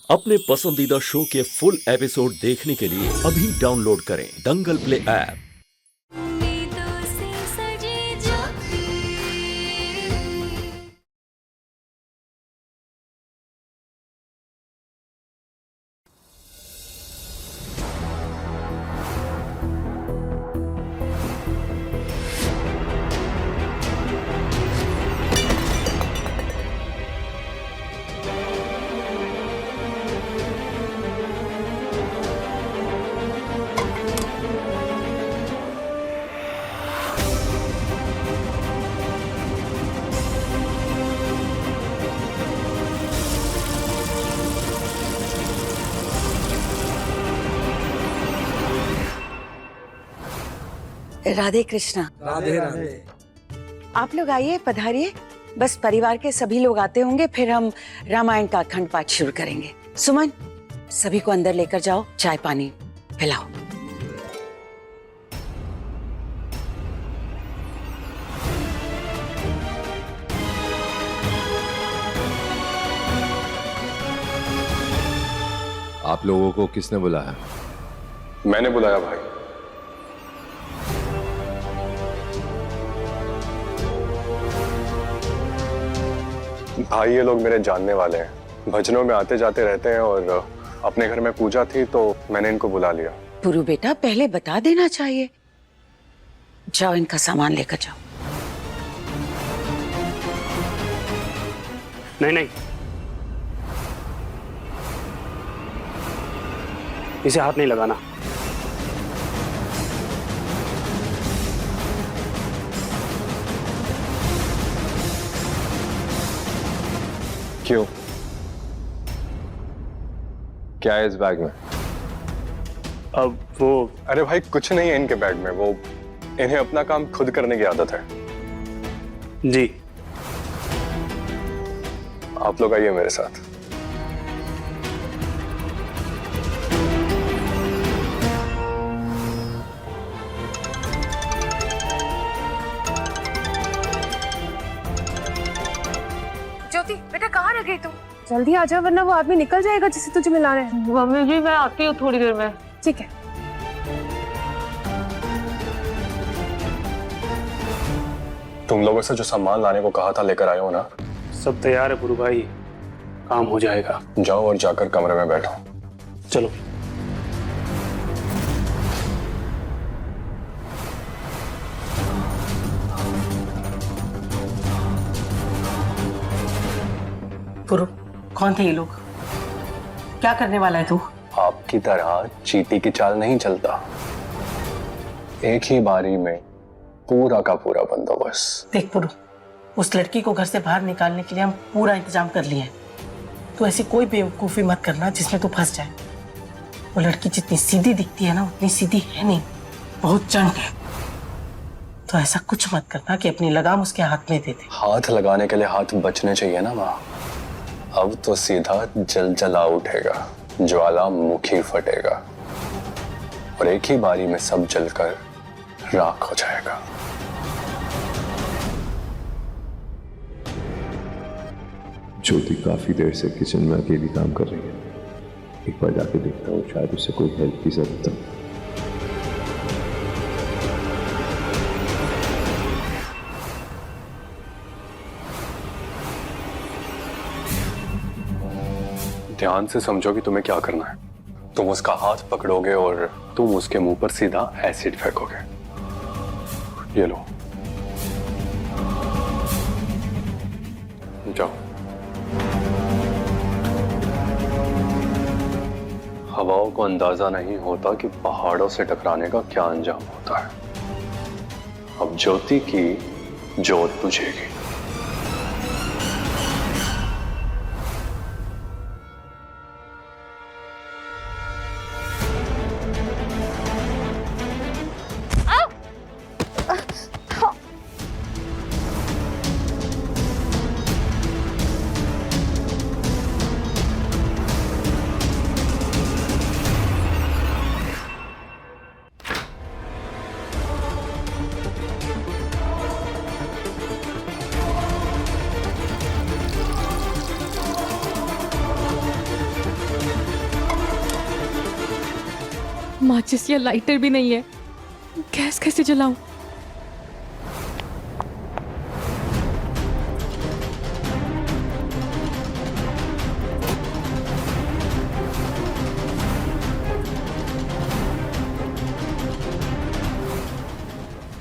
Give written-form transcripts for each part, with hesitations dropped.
अपने पसंदीदा शो के फुल एपिसोड देखने के लिए अभी डाउनलोड करें दंगल प्ले ऐप। उम्मीदों से सजी जो राधे कृष्णा। राधे राधे। आप लोग आइए, पधारिए। बस परिवार के सभी लोग आते होंगे, फिर हम रामायण का अखंड पाठ शुरू करेंगे। सुमन, सभी को अंदर लेकर जाओ, चाय पानी पिलाओ। आप लोगों को किसने बुलाया? मैंने बुलाया भाई। भाई ये लोग मेरे जानने वाले हैं, भजनों में आते जाते रहते हैं और अपने घर में पूजा थी तो मैंने इनको बुला लिया। पुरु बेटा, पहले बता देना चाहिए। जाओ, इनका सामान लेकर जाओ। नहीं नहीं, इसे हाथ नहीं लगाना। क्यों? क्या है इस बैग में? अब वो अरे भाई कुछ नहीं है इनके बैग में, वो इन्हें अपना काम खुद करने की आदत है। जी, आप लोग आइए मेरे साथ। ज्योति बेटा, कहाँ रह गई तू? जल्दी आ जा वरना वो आदमी निकल जाएगा जिसे तुझे मिलाना है। मम्मी जी मैं आती हूँ थोड़ी देर में। ठीक है। तुम लोगों से जो सामान लाने को कहा था लेकर आए हो ना? सब तैयार है पुरु भाई, काम हो जाएगा। जाओ और जाकर कमरे में बैठो। चलो। पुरु, कौन थे ये लोग? क्या करने वाला है तू? आपकी तरह चींटी की चाल नहीं चलता, एक ही बारी में पूरा का पूरा बंदोबस्त। देख पुरु, उस लड़की को घर से बाहर निकालने के लिए हम पूरा इंतजाम कर लिए हैं। तो ऐसी कोई बेवकूफी मत करना जिसमें तू फंस जाए। वो लड़की जितनी सीधी दिखती है ना, उतनी सीधी है नहीं, बहुत चंट है। तो ऐसा कुछ मत करना कि अपनी लगाम उसके हाथ में दे दे। हाथ लगाने के लिए हाथ बचने चाहिए ना माँ। अब तो सीधा जलजला उठेगा, ज्वालामुखी फटेगा और एक ही बारी में सब जलकर राख हो जाएगा। ज्योति काफी देर से किचन में अकेली काम कर रही है। एक बार जाके देखता हूँ, शायद उसे कोई हेल्प की जरूरत है। ध्यान से समझो कि तुम्हें क्या करना है। तुम उसका हाथ पकड़ोगे और तुम उसके मुंह पर सीधा एसिड फेंकोगे। ये लो, जाओ। हवाओं को अंदाजा नहीं होता कि पहाड़ों से टकराने का क्या अंजाम होता है। अब ज्योति की जोत बुझेगी। माचिस या लाइटर भी नहीं है, गैस कैसे जलाऊं?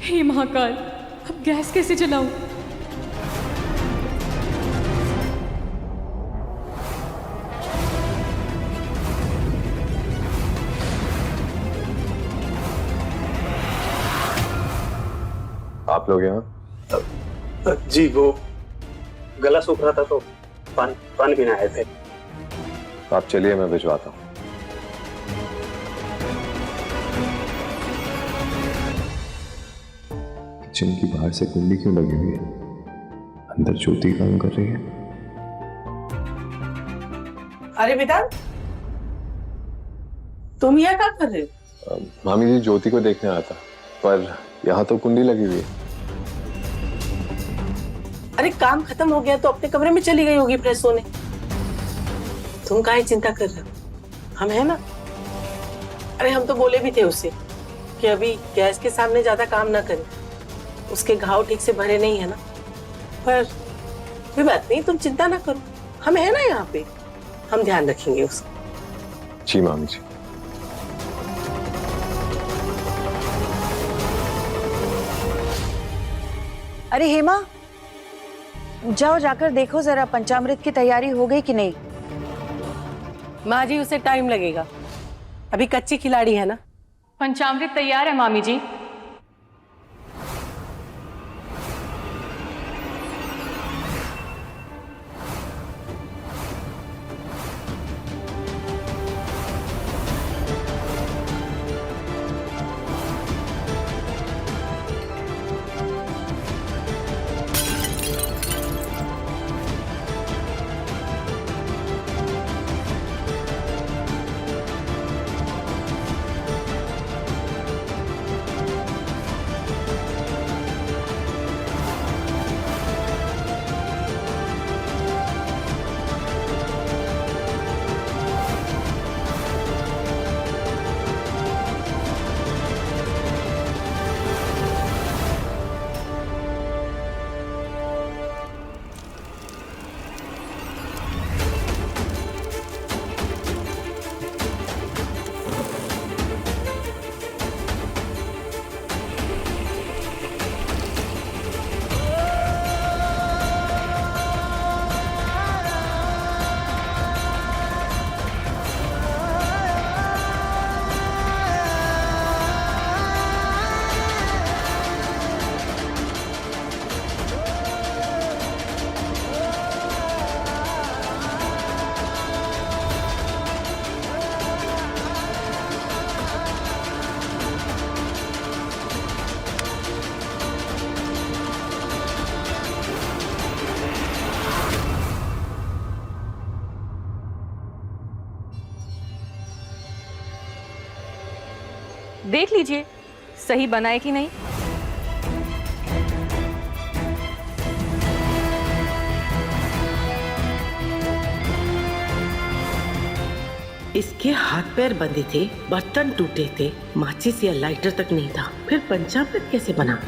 हे महाकाल, अब गैस कैसे जलाऊं? आप लोग यहाँ? जी, वो गला सूख रहा था तो पानी पीने आए थे। आप चलिए, मैं भिजवाता हूँ। किचन की बाहर से कुंडी क्यों लगी हुई है? अंदर ज्योति काम कर रही है। अरे वेदांत, तुम यहाँ क्या कर रहे हो? मामी जी, ज्योति को देखने आया था, पर यहाँ तो कुंडी लगी हुई है। अरे काम खत्म हो गया तो अपने कमरे में चली गई होगी फ्रेश होने। तुम काहे चिंता कर रहे हो? हम है ना। अरे हम तो बोले भी थे उससे कि अभी गैस के सामने ज्यादा काम ना करे, उसके घाव ठीक से भरे नहीं है ना। पर कोई बात नहीं, तुम चिंता ना करो, हम है ना यहाँ पे, हम ध्यान रखेंगे उसका। जी मामी जी। अरे हेमा, जाओ जाकर देखो जरा पंचामृत की तैयारी हो गई कि नहीं। माँ जी, उसे टाइम लगेगा, अभी कच्ची खिलाड़ी है ना। पंचामृत तैयार है मामी जी। देख लीजिए सही बना है कि नहीं। इसके हाथ पैर बंधे थे, बर्तन टूटे थे, माचिस या लाइटर तक नहीं था, फिर पंचामृत कैसे बना?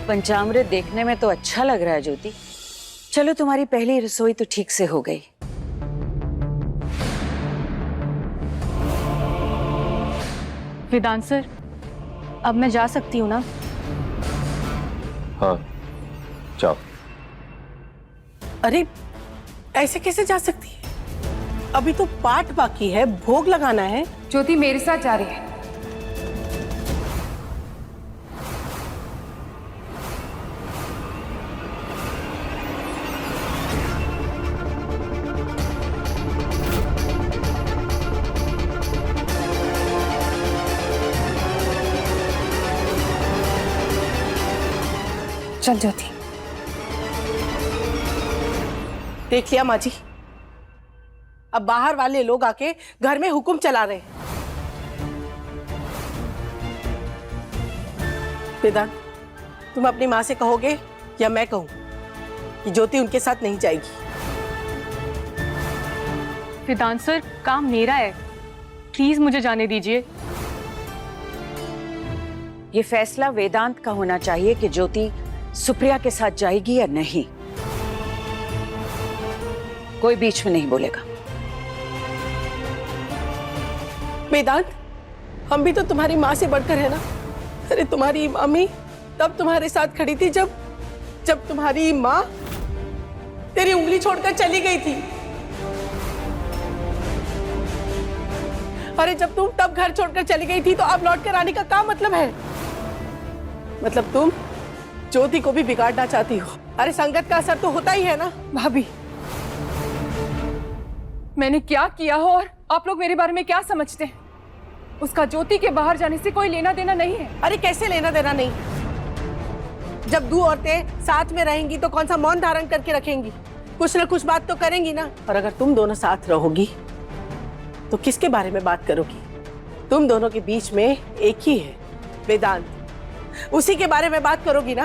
पंचामृत देखने में तो अच्छा लग रहा है ज्योति। चलो, तुम्हारी पहली रसोई तो ठीक से हो गई। वेदांत सर, अब मैं जा सकती हूँ ना? हाँ, जाओ। अरे ऐसे कैसे जा सकती है? अभी तो पाठ बाकी है, भोग लगाना है। ज्योति मेरे साथ जा रही है। चल ज्योति। देख लिया माँ जी, अब बाहर वाले लोग आके घर में हुक्म चला रहे हैं। वेदांत, तुम अपनी माँ से कहोगे या मैं कहूँ कि ज्योति उनके साथ नहीं जाएगी? वेदांत सर, काम मेरा है। प्लीज मुझे जाने दीजिए। ये फैसला वेदांत का होना चाहिए कि ज्योति सुप्रिया के साथ जाएगी या नहीं। कोई बीच में नहीं बोलेगा। वेदांत, हम भी तो तुम्हारी माँ से बढ़कर है ना। अरे तुम्हारी मम्मी तब तुम्हारे साथ खड़ी थी जब तुम्हारी माँ तेरी उंगली छोड़कर चली गई थी। अरे जब तुम तब घर छोड़कर चली गई थी तो अब लौट कर आने का क्या मतलब है? मतलब तुम ज्योति को भी बिगाड़ना चाहती हो। अरे संगत का असर तो होता ही है ना। भाभी, मैंने क्या किया हो और आप लोग मेरे बारे में क्या समझते हैं? उसका ज्योति के बाहर जाने से कोई लेना देना नहीं है। अरे कैसे लेना देना नहीं? जब दो औरतें साथ में रहेंगी तो कौन सा मौन धारण करके रखेंगी? कुछ ना कुछ बात तो करेंगी ना। और अगर तुम दोनों साथ रहोगी तो किसके बारे में बात करोगी? तुम दोनों के बीच में एक ही है, वेदांत। उसी के बारे में बात करोगी ना।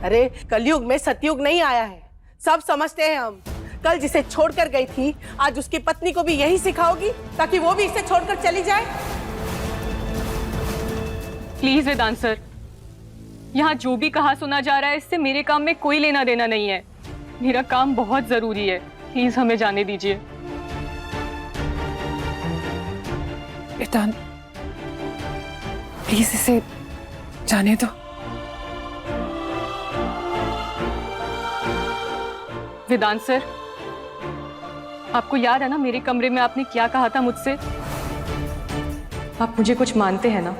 अरे कलयुग में सतयुग नहीं आया है, सब समझते हैं हम। कल जिसे छोड़कर गई थी आज उसकी पत्नी को भी यही सिखाओगी ताकि वो भी इसे छोड़कर चली जाए। प्लीज वेदांत सर, यहाँ जो भी कहा सुना जा रहा है इससे मेरे काम में कोई लेना देना नहीं है। मेरा काम बहुत जरूरी है, प्लीज हमें जाने दीजिए। वेदांत, प्लीज इसे जाने दो। वेदांत सर, आपको याद है ना मेरे कमरे में आपने क्या कहा था मुझसे? आप मुझे कुछ मानते हैं ना?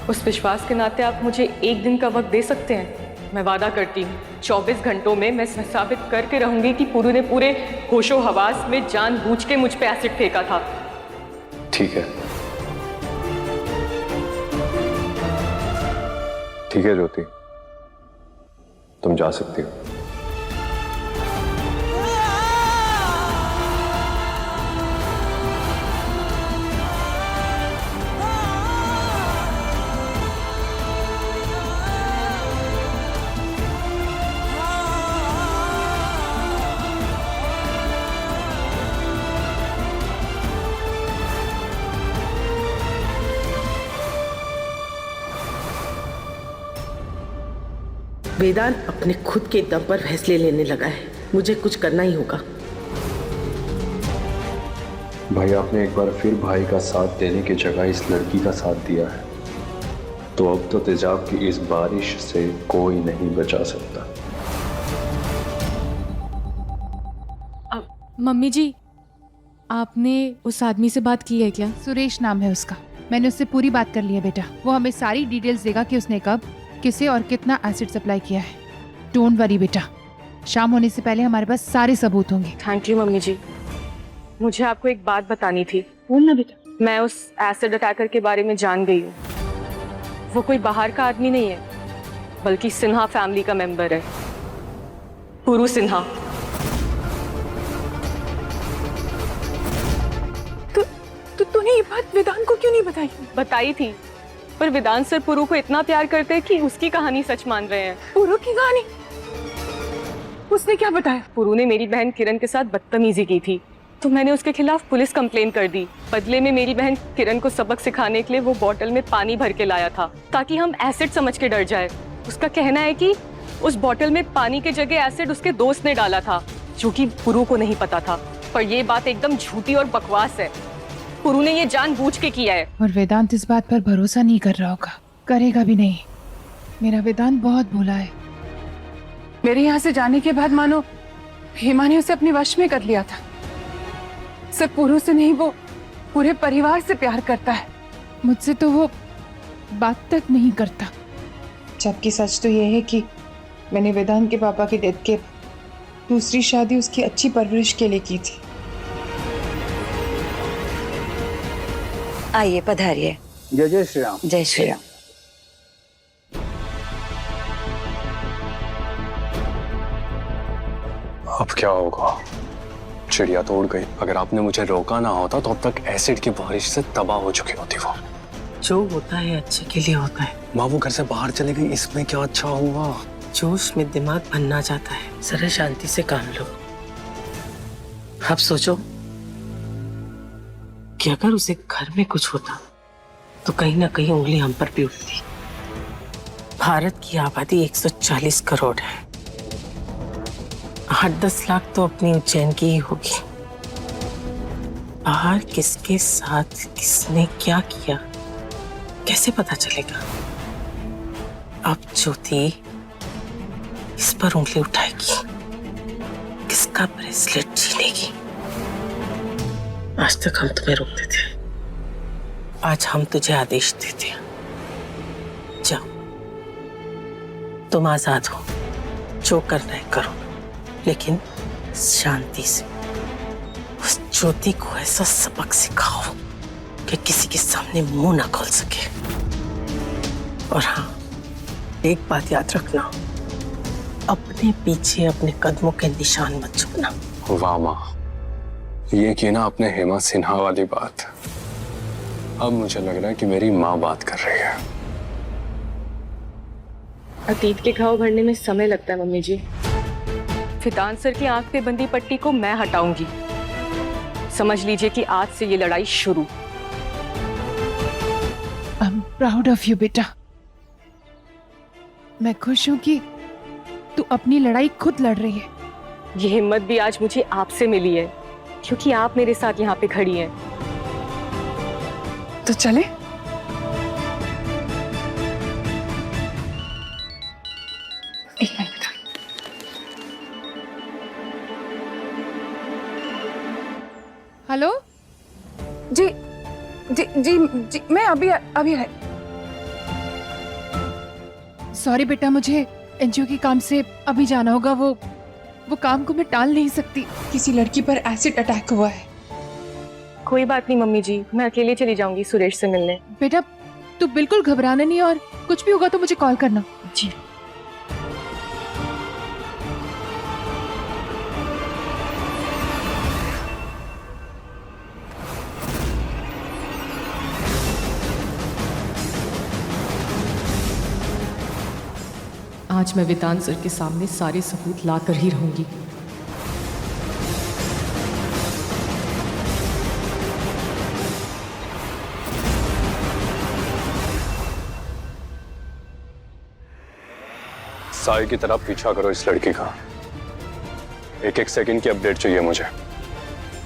उस विश्वास के नाते आप मुझे एक दिन का वक्त दे सकते हैं। मैं वादा करती हूँ 24 घंटों में मैं साबित करके रहूंगी कि पुरु ने पूरे होशो हवास में जानबूझ के मुझ पे एसिड फेंका था। ठीक है, ठीक है ज्योति, तुम जा सकती हो। वेदांत अपने खुद के दम पर फैसले लेने लगा है। मुझे कुछ करना ही होगा। भाई, आपने एक बार फिर भाई का साथ देने की जगह इस लड़की का साथ दिया है, तो अब तो तेजाब की इस बारिश से कोई नहीं बचा सकता। मम्मी जी, आपने उस आदमी से बात की है क्या? सुरेश नाम है उसका। मैंने उससे पूरी बात कर ली है बेटा। वो हमें सारी डिटेल्स देगा कि उसने कब, किसे और कितना एसिड सप्लाई किया है। डोंट वरी बेटा, शाम होने से पहले हमारे पास सारे सबूत होंगे। थैंक यू मम्मी जी। मुझे आपको एक बात बतानी थी। बोलना बेटा। मैं उस एसिड अटैकर के बारे में जान गई हूँ। वो कोई बाहर का आदमी नहीं है, बल्कि सिन्हा फैमिली का मेंबर है, पुरु सिन्हा। तो तूने ये बात वेदांत को क्यों नहीं बताई? बताई थी, पर वेदांत सर पुरु को इतना प्यार करते हैं कि उसकी कहानी सच मान रहे हैं। पुरु की कहानी? उसने क्या बताया? पुरु ने मेरी बहन किरण के साथ बदतमीजी की थी, तो मैंने उसके खिलाफ पुलिस कंप्लेन कर दी। बदले में मेरी बहन किरण को सबक सिखाने के लिए वो बोतल में पानी भर के लाया था, ताकि हम एसिड समझ के डर जाए। उसका कहना है कि उस बोतल में पानी के जगह एसिड उसके दोस्त ने डाला था, जो कि पुरु को नहीं पता था। पर ये बात एकदम झूठी और बकवास है। पुरु ने ये जानबूझ के किया है। और वेदांत इस बात पर भरोसा नहीं कर रहा होगा, करेगा भी नहीं। मेरा वेदांत बहुत भोला है। मेरे यहाँ से जाने के बाद मानो हेमा ने उसे अपने वश में कर लिया था। सिर्फ पुरु से नहीं, वो पूरे परिवार से प्यार करता है। मुझसे तो वो बात तक नहीं करता। जबकि सच तो ये है कि मैंने वेदांत के पापा की डेथ के दूसरी शादी उसकी अच्छी परवरिश के लिए की थी। आइए, पधारिए। जय जय श्री राम। जय श्री राम। अब क्या होगा? चिड़िया तो उड़ गई। अगर आपने मुझे रोका ना होता तो अब तक एसिड की बारिश से तबाह हो चुकी होती वो। जो होता है अच्छे के लिए होता है। माँ वो घर से बाहर चली गई, इसमें क्या अच्छा हुआ? जोश में दिमाग बनना चाहता है। जरा शांति से काम लो। अब सोचो, कि अगर उसे घर में कुछ होता तो कहीं ना कहीं उंगली हम पर भी उठती। भारत की आबादी 140 करोड़ है। 8-10 लाख तो अपनी उज्जैन की ही होगी। बाहर किसके साथ किसने क्या किया कैसे पता चलेगा? अब ज्योति इस पर उंगली उठाएगी, किसका ब्रेसलेट छीनेगी। आज तक हम तुम्हें रोकते थे, आज हम तुझे आदेश देते हैं। जाओ, तुम आजाद हो, जो करना है करो, लेकिन शांति से। उस ज्योति को ऐसा सबक सिखाओ कि किसी के सामने मुंह ना खोल सके। और हाँ, एक बात याद रखना, अपने पीछे अपने कदमों के निशान मत छोड़ना। वाह माँ, ये की ना आपने हेमा सिन्हा वाली बात। अब मुझे लग रहा है कि मेरी माँ बात कर रही है। अतीत के घाव भरने में समय लगता है मम्मी जी। फिदान सर की आंख पे बंधी पट्टी को मैं हटाऊंगी। समझ लीजिए कि आज से ये लड़ाई शुरू। I am proud of you बेटा। मैं खुश हूं कि तू अपनी लड़ाई खुद लड़ रही है। ये हिम्मत भी आज मुझे आपसे मिली है, क्योंकि आप मेरे साथ यहाँ पे खड़ी हैं। तो चले। एक मिनट। हेलो जी जी जी जी, मैं अभी है। सॉरी बेटा, मुझे एनजीओ के काम से अभी जाना होगा। वो काम को मैं टाल नहीं सकती। किसी लड़की पर एसिड अटैक हुआ है। कोई बात नहीं मम्मी जी, मैं अकेले चली जाऊंगी सुरेश से मिलने। बेटा तू बिल्कुल घबराना नहीं, और कुछ भी होगा तो मुझे कॉल करना। जी। आज मैं वेदांत सर के सामने सारे सबूत ला कर ही रहूंगी। साई की तरफ पीछा करो इस लड़की का। एक सेकंड की अपडेट चाहिए मुझे।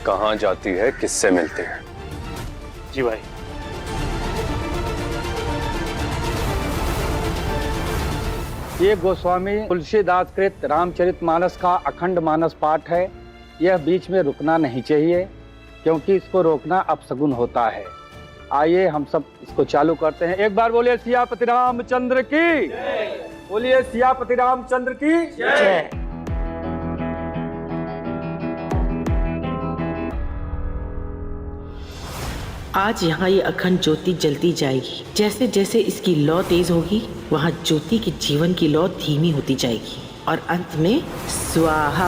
कहाँ जाती है, किससे मिलती है? जी भाई। ये गोस्वामी तुलसीदास कृत रामचरितमानस का अखंड मानस पाठ है। यह बीच में रुकना नहीं चाहिए, क्योंकि इसको रोकना अपशगुन होता है। आइए हम सब इसको चालू करते हैं। एक बार बोलिए सियापति रामचंद्र की, बोलिए सियापति रामचंद्र की जय। आज यहाँ ये अखंड ज्योति जलती जाएगी। जैसे जैसे इसकी लौ तेज होगी, वहाँ ज्योति की जीवन की लौ धीमी होती जाएगी, और अंत में स्वाहा।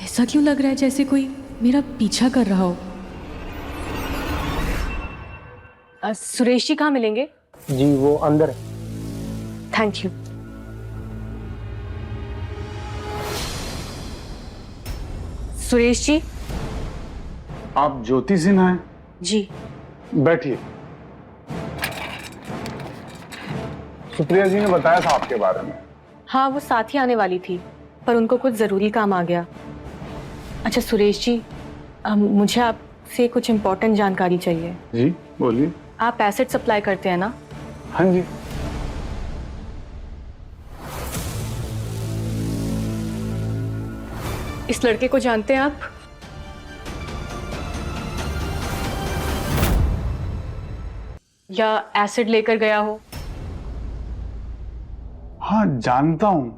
ऐसा क्यों लग रहा है जैसे कोई मेरा पीछा कर रहा हो? सुरेश जी कहाँ मिलेंगे? जी वो अंदर है। Thank you. सुरेश जी। आप ज्योति सिन्हा हैं? जी। बैठिए। सुप्रिया जी ने बताया था आपके बारे में। हाँ, वो साथ ही आने वाली थी, पर उनको कुछ जरूरी काम आ गया। अच्छा सुरेश जी, मुझे आपसे कुछ इम्पोर्टेंट जानकारी चाहिए। जी बोलिए। आप एसिड सप्लाई करते हैं ना? हाँ जी। इस लड़के को जानते हैं आप? या एसिड लेकर गया हो? हाँ जानता हूं,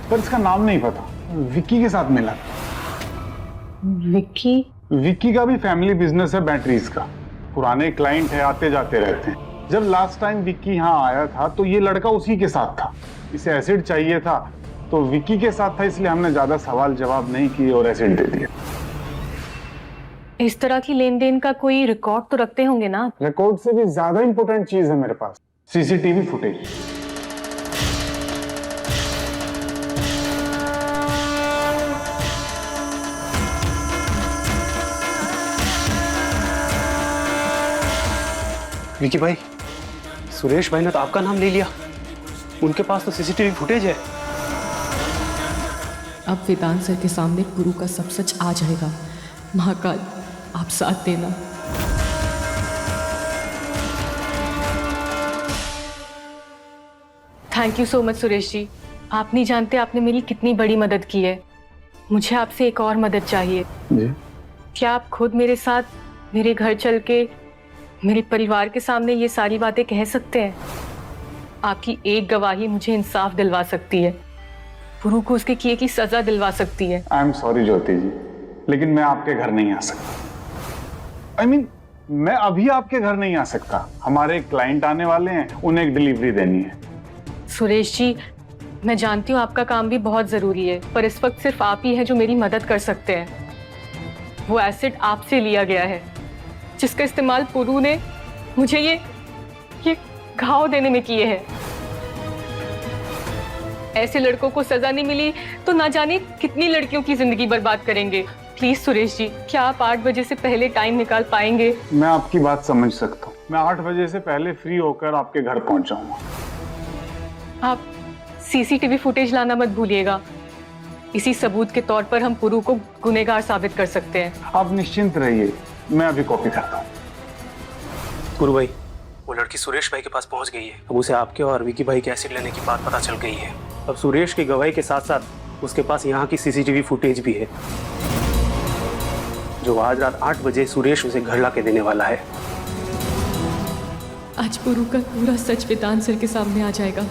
पर इसका नाम नहीं पता। विक्की के साथ मिला। विक्की? विक्की का भी फैमिली बिजनेस है बैटरीज का। पुराने क्लाइंट है, आते जाते रहते हैं। जब लास्ट टाइम विक्की यहाँ आया था तो ये लड़का उसी के साथ था। इसे एसिड चाहिए था तो विक्की के साथ था, इसलिए हमने ज्यादा सवाल जवाब नहीं किए और एसिड दे दिया। इस तरह की लेन देन का कोई रिकॉर्ड तो रखते होंगे ना? रिकॉर्ड से भी ज्यादा इंपॉर्टेंट चीज है मेरे पास, सीसीटीवी फुटेज। विकी भाई, सुरेश भाई ने तो आपका नाम ले लिया, उनके पास तो सीसीटीवी फुटेज है। अब वेदांत सर के सामने पुरु का सब सच आ जाएगा। महाकाल, आप साथ देना। Thank you so much Suresh ji. आप नहीं जानते आपने मेरी कितनी बड़ी मदद की है। मुझे आपसे एक और मदद चाहिए जी। क्या आप खुद मेरे साथ मेरे घर चल के मेरे परिवार के सामने ये सारी बातें कह सकते हैं? आपकी एक गवाही मुझे इंसाफ दिलवा सकती है, पुरु को उसके किए की सजा दिलवा सकती है। आई एम सॉरी ज्योति जी, लेकिन मैं आपके घर नहीं आ सकता। आई मीन, मैं अभी आपके घर नहीं आ सकता। हमारे एक क्लाइंट आने वाले हैं, उन्हें एक डिलीवरी देनी है। सुरेश जी, मैं जानती हूँ आपका काम भी बहुत जरूरी है, पर इस वक्त सिर्फ आप ही हैं जो मेरी मदद कर सकते हैं। वो एसिड आपसे लिया गया है जिसका इस्तेमाल पुरु ने मुझे ये घाव देने में किए हैं। ऐसे लड़कों को सजा नहीं मिली तो ना जाने कितनी लड़कियों की जिंदगी बर्बाद करेंगे। प्लीज सुरेश जी, क्या आप 8 बजे से पहले टाइम निकाल पाएंगे? मैं आपकी बात समझ सकता हूँ। मैं 8 बजे से पहले फ्री होकर आपके घर पहुंच जाऊंगा। आप सीसीटीवी फुटेज लाना मत भूलिएगा। इसी सबूत के तौर पर हम पुरु को गुनहगार साबित कर सकते हैं। आप निश्चिंत रहिए, मैं अभी कॉपी करता हूँ। गुरु भाई, वो लड़की सुरेश भाई के पास पहुंच गई है। अब उसे आपके और विकी भाई के एसिड लेने की बात पता चल गई है। अब सुरेश की गवाही के साथ साथ उसके पास यहाँ की सीसीटीवी फुटेज भी है, जो आज रात 8 बजे सुरेश उसे घर ला के देने वाला है। आज पुरु का पूरा सच वेदांत सर के सामने आ जाएगा।